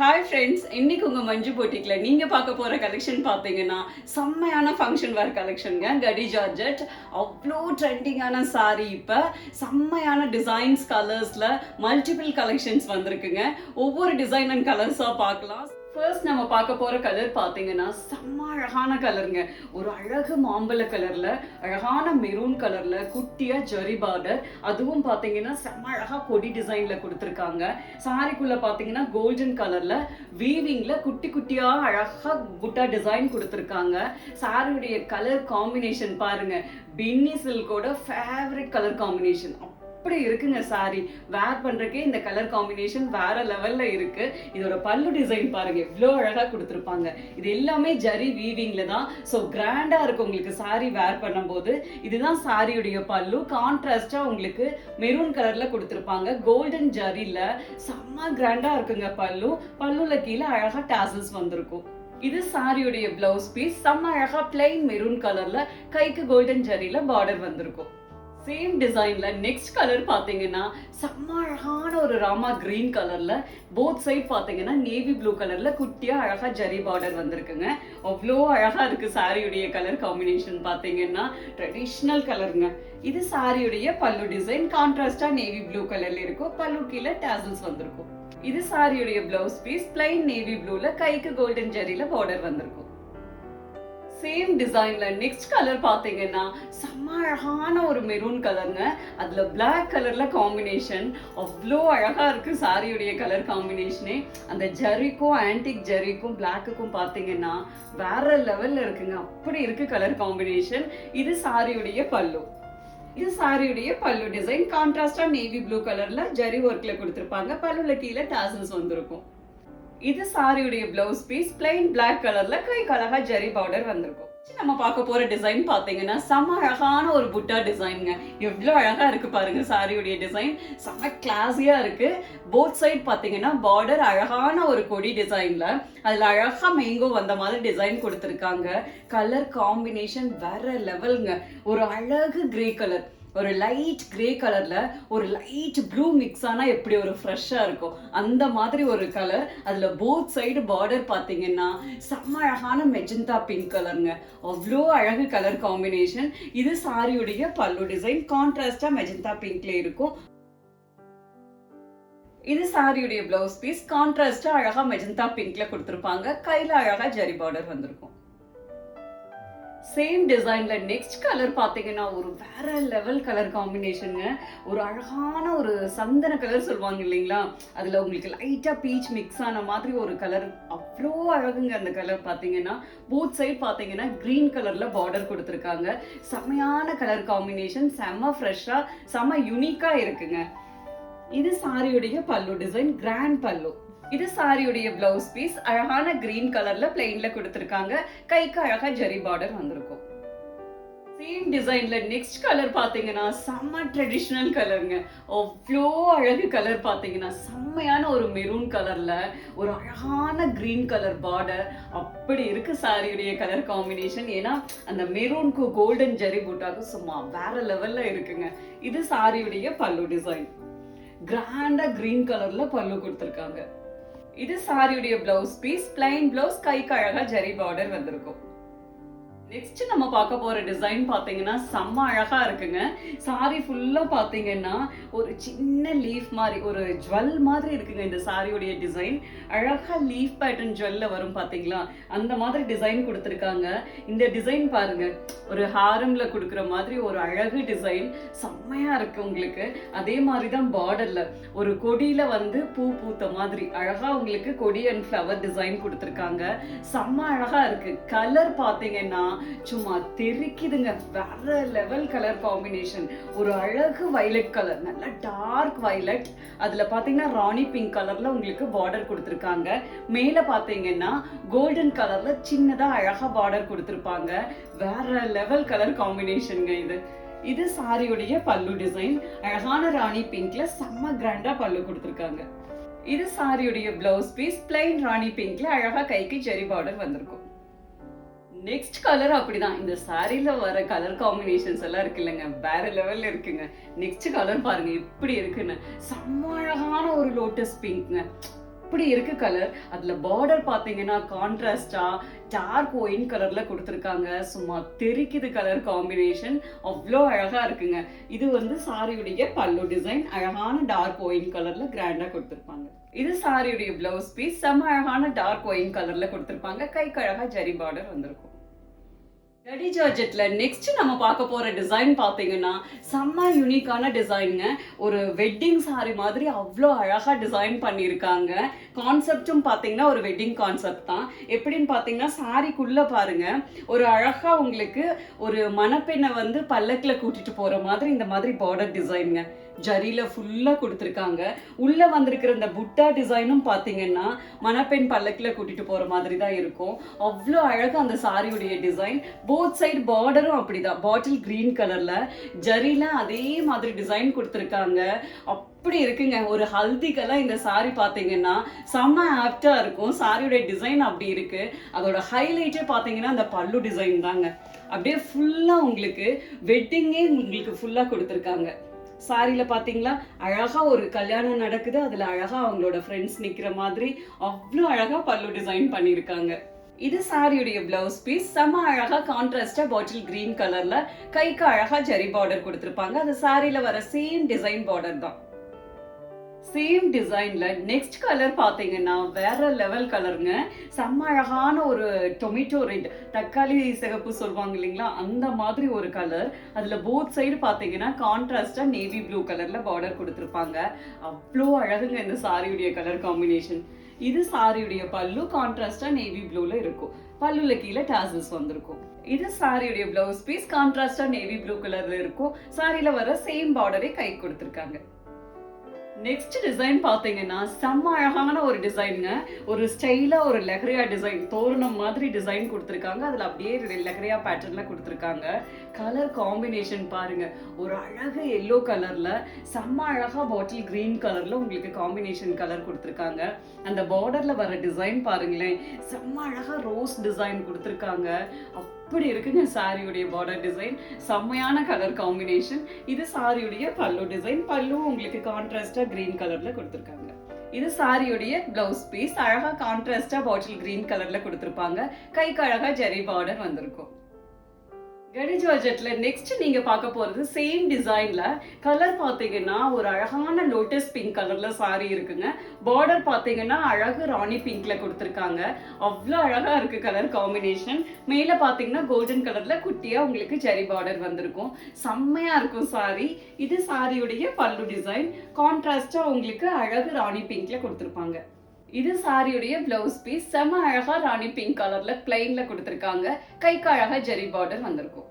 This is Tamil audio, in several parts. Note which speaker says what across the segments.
Speaker 1: ஹாய் ஃப்ரெண்ட்ஸ், இன்னைக்கு உங்கள் மஞ்சு போட்டிக்ல நீங்கள் பார்க்க போகிற கலெக்ஷன் பார்த்தீங்கன்னா செம்மையான ஃபங்க்ஷன் வேர் கலெக்ஷனுங்க. கடி ஜார்ஜெட் அவ்வளோ ட்ரெண்டிங்கான சாரீ. இப்போ செம்மையான டிசைன்ஸ் கலர்ஸில் மல்டிபிள் கலெக்ஷன்ஸ் வந்திருக்குங்க. ஒவ்வொரு டிசைன் அண்ட் கலர்ஸாக பார்க்கலாம். ஃபர்ஸ்ட் நம்ம பார்க்க போகிற கலர் பார்த்தீங்கன்னா செம்ம அழகான கலருங்க. ஒரு அழகு மாம்பழ கலரில், அழகான மெரூன் கலரில், குட்டியாக ஜெரி பார்டர், அதுவும் பார்த்தீங்கன்னா செம்ம அழகாக கொடி டிசைனில் கொடுத்துருக்காங்க. சாரிக்குள்ளே பார்த்தீங்கன்னா கோல்டன் கலரில் வீவிங்கில் குட்டி குட்டியாக அழகாக புட்டா டிசைன் கொடுத்துருக்காங்க. சாரியுடைய கலர் காம்பினேஷன் பாருங்கள், பின்னி சில்கோட ஃபேவரட் கலர் காம்பினேஷன். அப்படி இருக்குங்க. சாரி வேர் பண்றதுக்கே இந்த கலர் காம்பினேஷன் வேற லெவல்ல இருக்கு. இதோட பல்லு டிசைன் பாருங்க, இவ்வளோ அழகா கொடுத்துருப்பாங்க. இது எல்லாமே ஜரி வீவிங்ல தான். ஸோ கிராண்டா இருக்கு உங்களுக்கு சாரி வேர் பண்ணும்போது. இதுதான் சாரியுடைய பல்லு. கான்ட்ராஸ்டா உங்களுக்கு மெரூன் கலர்ல கொடுத்துருப்பாங்க. கோல்டன் ஜரில செம்ம கிராண்டா இருக்குங்க பல்லு. பல்லுல கீழே அழகா டாசல்ஸ் வந்திருக்கும். இது சாரியுடைய பிளவுஸ் பீஸ். செம்ம அழகா பிளைன் மெரூன் கலர்ல கைக்கு கோல்டன் ஜரில பார்டர் வந்திருக்கும். சேம் டிசைன்ல நெக்ஸ்ட் கலர் பாத்தீங்கன்னா செம்ம அழகான ஒரு ராமா கிரீன் கலர்ல, போத் சைட் பாத்தீங்கன்னா நேவி ப்ளூ கலர்ல குட்டியா அழகா ஜரி பார்டர் வந்திருக்குங்க. அவ்வளோ அழகா இருக்கு சாரியுடைய கலர் காம்பினேஷன். பாத்தீங்கன்னா ட்ரெடிஷ்னல் கலருங்க. இது சாரியுடைய பல்லு டிசைன். கான்ட்ராஸ்டா நேவி ப்ளூ கலர்ல இருக்கும். பல்லு கீழே டாசல்ஸ் வந்திருக்கும். இது சாரியுடைய பிளவுஸ் பீஸ். பிளைன் நேவி ப்ளூல கைக்கு கோல்டன் ஜரில பார்டர் வந்திருக்கும். சேம் டிசைன்ல நெக்ஸ்ட் கலர் பாத்தீங்கன்னா செம்ம அழகான ஒரு மெரூன் கலருங்க. அதுல பிளாக் கலர்ல காம்பினேஷன் அவ்வளோ அழகா இருக்கு சாரியுடைய கலர் காம்பினேஷனே. அந்த ஜரிக்கும் ஆன்டிக் ஜரிக்கும் பிளாக்குக்கும் பாத்தீங்கன்னா வேற லெவல்ல இருக்குங்க. அப்படி இருக்கு கலர் காம்பினேஷன். இது சாரியுடைய பல்லு. இது சாரியுடைய பல்லு டிசைன். கான்ட்ராஸ்டா நேவி ப்ளூ கலர்ல ஜரி ஒர்க்ல கொடுத்திருப்பாங்க. பல்லுல கீழே டாசல்ஸ் வந்திருக்கும். இது சாரியுடைய பிளவுஸ் பீஸ். பிளைன் பிளாக் கலர்ல கைக்கு அழகா ஜரி பார்டர் வந்திருக்கும். நம்ம பார்க்க போற டிசைன் பாத்தீங்கன்னா செம்ம அழகான ஒரு புட்டா டிசைனுங்க. எவ்வளவு அழகா இருக்கு பாருங்க சாரியுடைய டிசைன். செம்ம கிளாஸியா இருக்கு. போத் சைட் பாத்தீங்கன்னா பார்டர் அழகான ஒரு கொடி டிசைன்ல, அதுல அழகா மேங்கோ வந்த மாதிரி டிசைன் கொடுத்திருக்காங்க. கலர் காம்பினேஷன் வேற லெவல்ங்க. ஒரு அழகு கிரே கலர், ஒரு லைட் கிரே கலர்ல ஒரு லைட் ப்ளூ மிக்ஸ் ஆனா எப்படி ஒரு ஃப்ரெஷ்ஷா இருக்கும் அந்த மாதிரி ஒரு கலர். அதுல போத் சைடு பார்டர் பாத்தீங்கன்னா செம்ம அழகான மெஜந்தா பிங்க் கலருங்க. அவ்வளோ அழகு கலர் காம்பினேஷன். இது சாரியுடைய பல்லு டிசைன். கான்ட்ராஸ்டா மெஜந்தா பிங்க்ல இருக்கும். இது சாரியுடைய பிளவுஸ் பீஸ். கான்ட்ராஸ்டா அழகா மெஜந்தா பிங்க்ல கொடுத்திருப்பாங்க. கையில அழகா ஜரி பார்டர் வந்திருக்கும். சேம் டிசைன்ல நெக்ஸ்ட் கலர் பாத்தீங்கன்னா ஒரு வேற லெவல் கலர் காம்பினேஷனுங்க. ஒரு அழகான ஒரு சந்தன கலர் சொல்லுவாங்க இல்லைங்களா, அதுல உங்களுக்கு லைட்டா பீச் மிக்ஸ் ஆன மாதிரி ஒரு கலர். அவ்வளோ அழகுங்க அந்த கலர். பாத்தீங்கன்னா போத் சைட் பாத்தீங்கன்னா கிரீன் கலர்ல பார்டர் கொடுத்துருக்காங்க. செமையான கலர் காம்பினேஷன். செம்ம ஃப்ரெஷ்ஷா செம்ம யூனிக்கா இருக்குங்க. இது சாரியுடைய பல்லு டிசைன். கிராண்ட் பல்லு. இது சாரியுடைய பிளவுஸ் பீஸ். அழகான கிரீன் கலர்ல பிளெயின்ல கொடுத்திருக்காங்க. கைக்கு அழகா ஜரி பார்டர் வந்திருக்கும். சேம் டிசைன்ல நெக்ஸ்ட் கலர் பாத்தீங்கன்னா செம்ம ட்ரெடிஷனல் கலருங்க. அவ்வளோ அழகு கலர். பாத்தீங்கன்னா செம்மையான ஒரு மெரூன் கலர்ல ஒரு அழகான கிரீன் கலர் பார்டர். அப்படி இருக்கு சாரியுடைய கலர் காம்பினேஷன். ஏன்னா அந்த மெரூனுக்கு கோல்டன் ஜரி பூட்டாக்கும் சும்மா வேற லெவல்ல இருக்குங்க. இது சாரியுடைய பல்லு டிசைன். கிராண்டா கிரீன் கலர்ல பல்லு கொடுத்திருக்காங்க. இது சாரியுடைய பிளவுஸ் பீஸ். Plain blouse. கைக்கு அழகா ஜரி பார்டர் வந்திருக்கும். நெக்ஸ்ட் நம்ம பார்க்க போற டிசைன் பாத்தீங்கன்னா செம்ம அழகா இருக்குங்க. சாரி ஃபுல்லா பாத்தீங்கன்னா ஒரு சின்ன லீஃப் மாதிரி ஒரு ஜுவல் மாதிரி இருக்குங்க இந்த சாரியுடைய டிசைன். அழகா லீஃப் பேட்டர்ன் ஜுவல்ல வரும் பாத்தீங்களா, அந்த மாதிரி டிசைன் கொடுத்திருக்காங்க. இந்த டிசைன் பாருங்க, ஒரு ஹாரம்ல கொடுக்குற மாதிரி ஒரு அழகு டிசைன். செம்மையா இருக்கு உங்களுக்கு. அதே மாதிரிதான் பார்டர்ல ஒரு கொடியில வந்து பூ பூத்த மாதிரி அழகா உங்களுக்கு கொடி அண்ட் ஃப்ளவர் டிசைன் கொடுத்திருக்காங்க. செம்ம அழகா இருக்கு. கலர் பாத்தீங்கன்னா சும்மா தெரிக்குதுங்க. வேற லெவல் கலர் காம்பினேஷன். ஒரு அழகு வயலட் கலர், நல்ல டார்க் வயலட். அதுல பாத்தீங்கன்னா ராணி பிங்க் கலர்ல உங்களுக்கு பார்டர் கொடுத்திருக்காங்க. மேல பாத்தீங்கன்னா கோல்டன் கலர்ல சின்னதா அழகா பார்டர் கொடுத்திருப்பாங்க. வேற லெவல் கலர் காம்பினேஷன்ங்க இது. இது சாரியுடைய பல்லு டிசைன். அழகான ராணி பிங்க்ல செம்ம கிராண்டா பல்லு கொடுத்திருக்காங்க. இது சாரியுடைய பிளவுஸ் பீஸ். பிளைன் ராணி பிங்க்ல அழகா கைக்கு ஜெரி பார்டர் வந்திருக்கும். நெக்ஸ்ட் கலர் அப்படிதான். இந்த சாரில வர கலர் காம்பினேஷன்ஸ் எல்லாம் இருக்கு இல்லைங்க, வேற லெவல்ல இருக்குங்க. நெக்ஸ்ட் கலர் பாருங்க எப்படி இருக்குன்னு. செம்ம அழகான ஒரு லோட்டஸ் பிங்க்ங்க. அப்படி இருக்கு கலர். அதுல பார்டர் பாத்தீங்கன்னா கான்ட்ராஸ்டா டார்க் ஒயின் கலர்ல கொடுத்துருக்காங்க. சும்மா தெரிக்குது கலர் காம்பினேஷன். அவ்வளோ அழகா இருக்குங்க. இது வந்து சாரியுடைய பல்லு டிசைன். அழகான டார்க் ஒயின் கலர்ல கிராண்டா கொடுத்துருப்பாங்க. இது சாரியுடைய பிளவுஸ் பீஸ். செம்ம அழகான டார்க் ஒயின் கலர்ல கொடுத்துருப்பாங்க. கைக்கு அழகா ஜரி பார்டர் வந்திருக்கும். கடி ஜார்ஜெட்ல நெக்ஸ்ட் நம்ம பார்க்க போற டிசைன் பாத்தீங்கன்னா செம்ம யூனிக்கான டிசைனுங்க. ஒரு வெட்டிங் சாரி மாதிரி அவ்வளோ அழகா டிசைன் பண்ணியிருக்காங்க. கான்செப்டும் பாத்தீங்கன்னா ஒரு வெட்டிங் கான்செப்ட் தான். எப்படின்னு பாத்தீங்கன்னா சாரிக்குள்ள பாருங்க ஒரு அழகா உங்களுக்கு ஒரு மணப்பெண்ணை வந்து பல்லக்குல கூட்டிட்டு போற மாதிரி இந்த மாதிரி பார்டர் டிசைனுங்க. ஜரியில ஃபுல்லா கொடுத்துருக்காங்க. உள்ள வந்திருக்கிற இந்த புட்டா டிசைனும் பாத்தீங்கன்னா மணப்பெண் பல்லக்குல கூட்டிட்டு போற மாதிரி தான் இருக்கும். அவ்வளோ அழகா அந்த சாரியுடைய டிசைன். போத் சைடு பார்டரும் அப்படிதான் பாட்டில் கிரீன் கலர்ல ஜரியில அதே மாதிரி டிசைன் கொடுத்துருக்காங்க. அப்படி இருக்குங்க. ஒரு ஹல்திக்கெல்லாம் இந்த சாரி பாத்தீங்கன்னா செம்ம ஆப்டா இருக்கும். சாரியோட டிசைன் அப்படி இருக்கு. அதோட ஹைலைட்டே பாத்தீங்கன்னா அந்த பல்லு டிசைன் தாங்க. அப்படியே ஃபுல்லா உங்களுக்கு வெட்டிங்கே உங்களுக்கு ஃபுல்லா கொடுத்துருக்காங்க. சாரியில பாத்தீங்களா அழகா ஒரு கல்யாணம் நடக்குது. அதுல அழகா அவங்களோட ஃப்ரெண்ட்ஸ் நிக்கிற மாதிரி அவ்வளோ அழகா பல்லு டிசைன் பண்ணிருக்காங்க. இது சாரியுடைய பிளவுஸ் பீஸ். செம்ம அழகா கான்ட்ராஸ்டா பாட்டில் கிரீன் கலர்ல கைக்கு அழகா ஜரி பார்டர் கொடுத்துருப்பாங்க. அது சாரியில வர சேம் டிசைன் பார்டர் தான். சேம் டிசைன்ல நெக்ஸ்ட் கலர் பாத்தீங்கன்னா வேற லெவல் கலருங்க. செம்ம அழகான ஒரு டொமேட்டோ ரெட், தக்காளி சிகப்பு சொல்லுவாங்க இல்லைங்களா, அந்த மாதிரி ஒரு கலர். அதுல போத் சைடு பாத்தீங்கன்னா கான்ட்ராஸ்டா நேவி ப்ளூ கலர்ல பார்டர் கொடுத்துருப்பாங்க. அவ்வளோ அழகுங்க இந்த சாரியுடைய கலர் காம்பினேஷன். இது சாரியுடைய பல்லு கான்ட்ராஸ்டா நேவி ப்ளூல இருக்கும். பல்லுல கீழே டாசல்ஸ் வந்திருக்கும். இது சாரியுடைய பிளவுஸ் பீஸ். கான்ட்ராஸ்டா நேவி ப்ளூ கலர்ல இருக்கும். சாரியில வர சேம் பார்டரை கை கொடுத்துருக்காங்க. நெக்ஸ்ட் டிசைன் பாத்தீங்கன்னா செம்ம அழகான ஒரு டிசைனுங்க. ஒரு ஸ்டைலா ஒரு லெஹரியா டிசைன், தோரணம் மாதிரி டிசைன் கொடுத்துருக்காங்க. அதுல அப்படியே லெஹரியா பேட்டர்ன்ல கொடுத்துருக்காங்க. கலர் காம்பினேஷன் பாருங்க. ஒரு அழகு எல்லோ கலர்ல செம்ம அழகா பாட்டில் கிரீன் கலர்ல உங்களுக்கு காம்பினேஷன் கலர் கொடுத்துருக்காங்க. அந்த பார்டர்ல வர டிசைன் பாருங்களேன், செம்ம அழகா ரோஸ் டிசைன் கொடுத்துருக்காங்க. அப்படி இருக்குங்க சாரியுடைய பார்டர் டிசைன். செம்மையான கலர் காம்பினேஷன். இது சாரியுடைய பல்லு டிசைன். பல்லு உங்களுக்கு கான்ட்ராஸ்டா கிரீன் கலர்ல கொடுத்துருக்காங்க. இது சாரியுடைய பிளவுஸ் பீஸ். அழகா கான்ட்ராஸ்டா பாட்டில் கிரீன் கலர்ல கொடுத்துருப்பாங்க. கைக்கு அழகா ஜரி பார்டர் வந்திருக்கும். கடி ஜார்ஜெட்ல நெக்ஸ்ட் நீங்க பார்க்க போறது சேம் டிசைன்ல கலர் பாத்தீங்கன்னா ஒரு அழகான லோட்டஸ் பிங்க் கலர்ல சாரி இருக்குங்க. பார்டர் பாத்தீங்கன்னா அழகு ராணி பிங்க்ல கொடுத்துருக்காங்க. அவ்வளோ அழகா இருக்கு கலர் காம்பினேஷன். மேல பாத்தீங்கன்னா கோல்டன் கலர்ல குட்டியா உங்களுக்கு ஜரி பார்டர் வந்திருக்கும். செம்மையா இருக்கும் சாரி. இது சாரியுடைய பல்லு டிசைன். கான்ட்ராஸ்டா உங்களுக்கு அழகு ராணி பிங்க்ல கொடுத்துருப்பாங்க. இது சாரியுடைய பிளவுஸ் பீஸ். செம அழகா ராணி பிங்க் கலர்ல பிளைன்ல கொடுத்துருக்காங்க. கைக்கு அழகா ஜரி பார்டர் வந்திருக்கும்.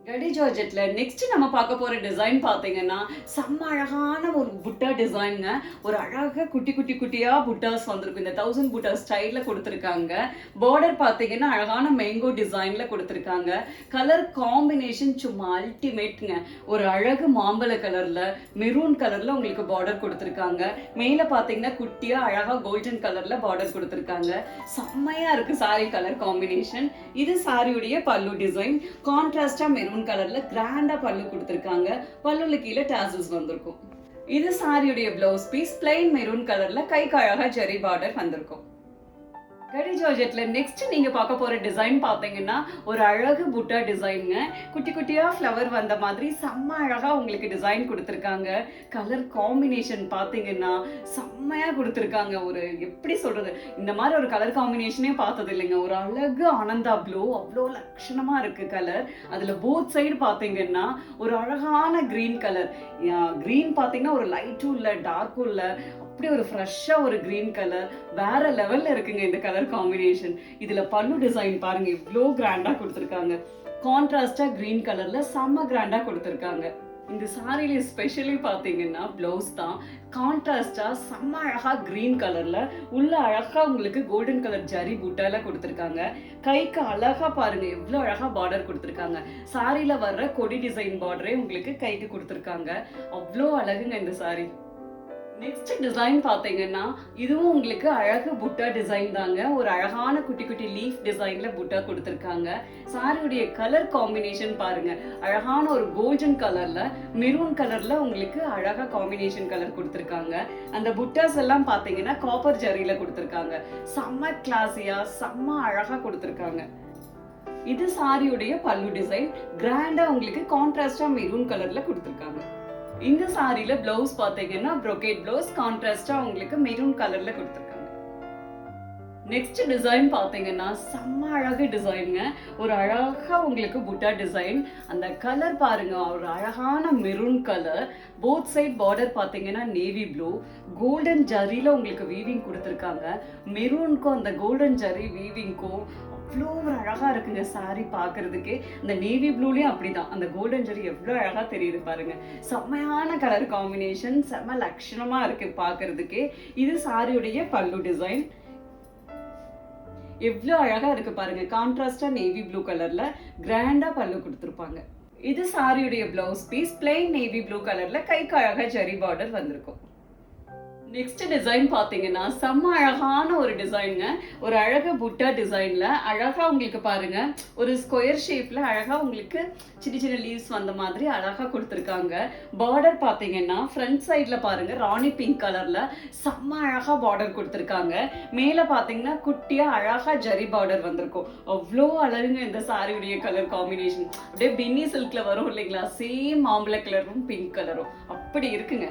Speaker 1: கடி ஜார்ஜெட்ல நெக்ஸ்ட் நம்ம பார்க்க போற டிசைன் பாத்தீங்கன்னா செம்ம அழகான ஒரு புட்டா டிசைனுங்க. ஒரு அழகா குட்டி குட்டி குட்டியா புட்டாஸ் வந்திருக்கும். இந்த 1000 புட்டா ஸ்டைல்ல கொடுத்துருக்காங்க. பார்டர் பாத்தீங்கன்னா அழகான மேங்கோ டிசைன்ல கொடுத்துருக்காங்க. கலர் காம்பினேஷன் சும்மா அல்டிமேட்ங்க. ஒரு அழகு மாம்பழ கலர்ல மெரூன் கலர்ல உங்களுக்கு பார்டர் கொடுத்துருக்காங்க. மேல பாத்தீங்கன்னா குட்டியா அழகா கோல்டன் கலர்ல பார்டர் கொடுத்துருக்காங்க. செம்மையா இருக்கு சாரி கலர் காம்பினேஷன். இது சாரியுடைய பல்லு டிசைன். கான்ட்ராஸ்டா மெரூன் கலர்ல கிராண்டா பல்லு கொடுத்திருக்காங்க. பல்லுல கீழே டாசல்ஸ் வந்திருக்கும். இது சாரியுடைய பிளவுஸ் பீஸ். பிளைன் மெரூன் கலர்ல கைக்கு அழகா ஜரி பார்டர் வந்திருக்கும். கடி ஜார்ஜெட்ல நெக்ஸ்ட் நீங்க பார்க்க போற டிசைன் பாத்தீங்கன்னா ஒரு அழகு புட்டா டிசைனுங்க. குட்டி குட்டியா ஃப்ளவர் வந்த மாதிரி செம்ம அழகா உங்களுக்கு டிசைன் கொடுத்துருக்காங்க. கலர் காம்பினேஷன் பாத்தீங்கன்னா செம்மையா கொடுத்துருக்காங்க. ஒரு எப்படி சொல்றது, இந்த மாதிரி ஒரு கலர் காம்பினேஷனே பார்த்தது இல்லைங்க. ஒரு அழகு ஆனந்தா ப்ளூ, அவ்வளோ லட்சணமா இருக்கு கலர். அதுல போத் சைடு பாத்தீங்கன்னா ஒரு அழகான கிரீன் கலர். கிரீன் பாத்தீங்கன்னா ஒரு லைட்டும் இல்ல டார்க்கும் இல்ல, அப்படி ஒரு ஃப்ரெஷ்ஷா ஒரு கிரீன் கலர். வேற லெவல்ல இருக்குங்க இந்த கலர் காம்பினேஷன். இதுல பல்லு டிசைன் பாருங்க இவ்வளோ கிராண்டா கொடுத்துருக்காங்க. கான்ட்ராஸ்டா கிரீன் கலர்ல செம்ம கிராண்டா கொடுத்துருக்காங்க. இந்த சாரியில ஸ்பெஷலி பாத்தீங்கன்னா பிளவுஸ் தான் கான்ட்ராஸ்டா செம்ம அழகா கிரீன் கலர்ல உள்ள அழகா உங்களுக்கு கோல்டன் கலர் ஜரி புட்டால கொடுத்துருக்காங்க. கைக்கு அழகா பாருங்க எவ்வளவு அழகா பார்டர் கொடுத்துருக்காங்க. சாரியில வர்ற கொடி டிசைன் பார்டரே உங்களுக்கு கைக்கு கொடுத்துருக்காங்க. அவ்வளோ அழகுங்க இந்த சாரி. நெக்ஸ்ட் டிசைன் பாத்தீங்கன்னா இதுவும் உங்களுக்கு அழகு புட்டா டிசைன் தாங்க. ஒரு அழகான குட்டி குட்டி லீஃப் டிசைன்ல புட்டா கொடுத்திருக்காங்க. சாரியுடைய கலர் காம்பினேஷன் பாருங்க, அழகான ஒரு கோல்டன் கலர்ல மெரூன் கலர்ல உங்களுக்கு அழகா காம்பினேஷன் கலர் கொடுத்திருக்காங்க. அந்த புட்டாஸ் எல்லாம் பாத்தீங்கன்னா காப்பர் ஜரியில கொடுத்திருக்காங்க. செம்ம கிளாஸியா செம்ம அழகா கொடுத்திருக்காங்க. இது சாரியுடைய பல்லு டிசைன். கிராண்டா உங்களுக்கு கான்ட்ராஸ்டா மெரூன் கலர்ல கொடுத்திருக்காங்க. இந்த சாரியில பிளவுஸ் பாத்தீங்கன்னா brocade பிளவுஸ் கான்ட்ராஸ்டா உங்களுக்கு மெரூன் கலர்ல கொடுத்திருக்காங்க. நெக்ஸ்ட் டிசைன் பாத்தீங்கன்னா செம்ம அழகு டிசைனுங்க. ஒரு அழகா உங்களுக்கு புட்டா டிசைன். அந்த கலர் பாருங்க, ஒரு அழகான maroon colour. Both side border பாத்தீங்கன்னா நேவி ப்ளூ. கோல்டன் ஜரியில உங்களுக்கு வீவிங் கொடுத்திருக்காங்க. மெரூனுக்கும் அந்த கோல்டன் ஜரி வீவிங்க்கும் அவ்வளோ ஒரு அழகா இருக்குங்க சாரி பாக்குறதுக்கு. அந்த நேவி ப்ளூலயும் அப்படிதான், அந்த கோல்டன் ஜரி எவ்வளவு அழகா தெரியுது பாருங்க. செம்மையான கலர் காம்பினேஷன், செம்ம லட்சணமா இருக்கு பாக்குறதுக்கு. இது சாரியுடைய பல்லு டிசைன். எவ்வளவு அழகா இருக்கு பாருங்க, கான்ட்ராஸ்டா நேவி ப்ளூ கலர்ல கிராண்டா பல்லு கொடுத்திருப்பாங்க. இது சாரியுடைய blouse piece. Plain navy blue கலர்ல கைக்கு அழகா ஜரி பார்டர் வந்திருக்கும். நெக்ஸ்ட் டிசைன் பாத்தீங்கன்னா செம்ம அழகான ஒரு டிசைனுங்க. ஒரு அழகா புட்டா டிசைன்ல அழகா உங்களுக்கு பாருங்க, ஒரு ஸ்கொயர் ஷேப்ல அழகா உங்களுக்கு சின்ன சின்ன லீவ்ஸ் வந்த மாதிரி அழகா கொடுத்திருக்காங்க. பார்டர் பாத்தீங்கன்னா ஃப்ரண்ட் சைட்ல பாருங்க ராணி பிங்க் கலர்ல செம்ம அழகா பார்டர் கொடுத்திருக்காங்க. மேல பாத்தீங்கன்னா குட்டியா அழகா ஜரி பார்டர் வந்திருக்கும். அவ்வளோ அழகுங்க இந்த சாரியுடைய கலர் காம்பினேஷன். அப்படியே பின்னி சில்க்ல வரும் இல்லைங்களா, சேம் மாம்பழ கலரும் பிங்க் கலரும் அப்படி இருக்குங்க.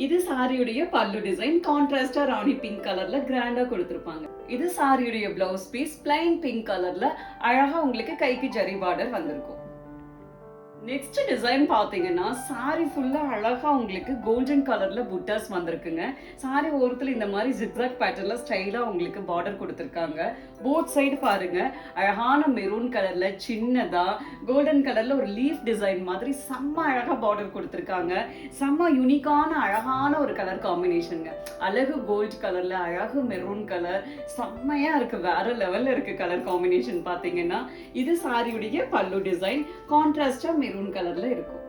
Speaker 1: இது சாரியுடைய பல்லு டிசைன். கான்ட்ராஸ்டா ராணி பிங்க் கலர்ல கிராண்டா கொடுத்திருப்பாங்க. இது சாரியுடைய பிளவுஸ் பீஸ். பிளைன் பிங்க் கலர்ல அழகா உங்களுக்கு கைக்கு ஜரி பார்டர் வந்திருக்கும். நெக்ஸ்ட் டிசைன் பாத்தீங்கன்னா சாரி ஃபுல்லா அழகா உங்களுக்கு கோல்டன் கலர்ல புட்டாஸ் வந்திருக்குங்க. சாரி ஓரத்துல இந்த மாதிரி ஜிக்ஸாக் பேட்டர்ன்ல ஸ்டைலா உங்களுக்கு பார்டர் கொடுத்திருக்காங்க. போத் சைடு பாருங்க அழகான மெரூன் கலர்ல சின்னதா கோல்டன் கலர்ல ஒரு லீஃப் டிசைன் மாதிரி செம்ம அழகா பார்டர் கொடுத்திருக்காங்க. செம்ம யூனிக்கான அழகான ஒரு கலர் காம்பினேஷனுங்க. அழகு கோல்ட் கலர்ல அழகு மெரூன் கலர் செம்மையா இருக்கு, வேற லெவல்ல இருக்கு கலர் காம்பினேஷன் பாத்தீங்கன்னா. இது சாரியுடைய பல்லு டிசைன். கான்ட்ராஸ்டா மெரூன் கலர்ல இருக்கும்.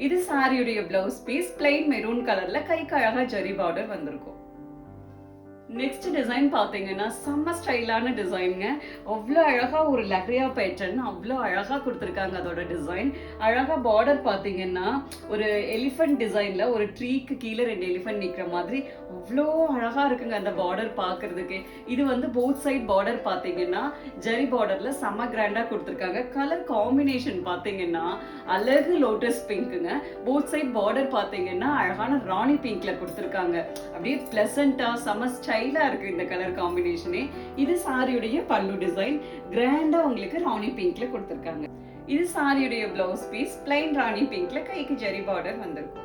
Speaker 1: இது சாரியுடைய பிளவுஸ் பீஸ். பிளைன் மெரூன் கலர்ல கைக்கு அழகா ஜரி பார்டர் வந்திருக்கும். நெக்ஸ்ட் டிசைன் பாத்தீங்கன்னா செம்ம ஸ்டைலான டிசைனுங்க. அவ்வளோ அழகா ஒரு லஹரியா பேட்டர்ன் அவ்வளோ அழகா கொடுத்துருக்காங்க. அதோட டிசைன் அழகா பார்டர் பாத்தீங்கன்னா ஒரு எலிஃபென்ட் டிசைன்ல ஒரு ட்ரீக்கு கீழே 2 எலிஃபென்ட் நிக்கிற மாதிரி அவ்வளோ அழகா இருக்குங்க அந்த பார்டர் பாக்குறதுக்கு. இது வந்து போத் சைட் பார்டர் பாத்தீங்கன்னா ஜரி பார்டர்ல செம்ம கிராண்டா கொடுத்துருக்காங்க. கலர் காம்பினேஷன் பாத்தீங்கன்னா அழகு லோட்டஸ் பிங்க்குங்க. போத் சைட் பார்டர் பாத்தீங்கன்னா அழகான ராணி பிங்க்ல கொடுத்துருக்காங்க. அப்படியே பிளசண்டா செம்ம ஸ்டைலா இருக்கு இந்த கலர் காம்பினேஷனே. இது சாரியுடைய பல்லு டிசைன். கிராண்டா உங்களுக்கு ராணி பிங்க்ல கொடுத்திருக்காங்க. இது சாரியுடைய பிளவுஸ் பீஸ். பிளைன் ராணி பிங்க்ல கைக்கு ஜரி பார்டர் வந்திருக்கும்.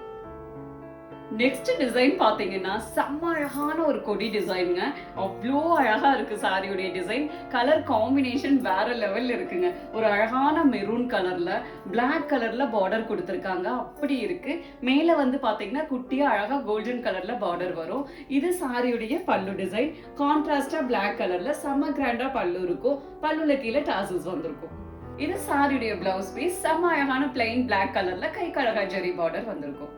Speaker 1: நெக்ஸ்ட் டிசைன் பாத்தீங்கன்னா செம்ம அழகான ஒரு கொடி டிசைனுங்க. அவ்வளோ அழகா இருக்கு சாரியுடைய டிசைன். கலர் காம்பினேஷன் வேற லெவல்ல இருக்குங்க. ஒரு அழகான மெரூன் கலர்ல பிளாக் கலர்ல பார்டர் கொடுத்திருக்காங்க. அப்படி இருக்கு. மேல வந்து பாத்தீங்கன்னா குட்டியா அழகா கோல்டன் கலர்ல பார்டர் வரும். இது சாரியுடைய பல்லு டிசைன். கான்ட்ராஸ்டா பிளாக் கலர்ல செம்ம கிராண்டா பல்லு இருக்கும். பல்லுல கீழே டாசல்ஸ் வந்திருக்கும். இது சாரியுடைய பிளவுஸ் பீஸ். செம்ம அழகான பிளைன் பிளாக் கலர்ல கைக்கு அழகா ஜரி பார்டர் வந்திருக்கும்.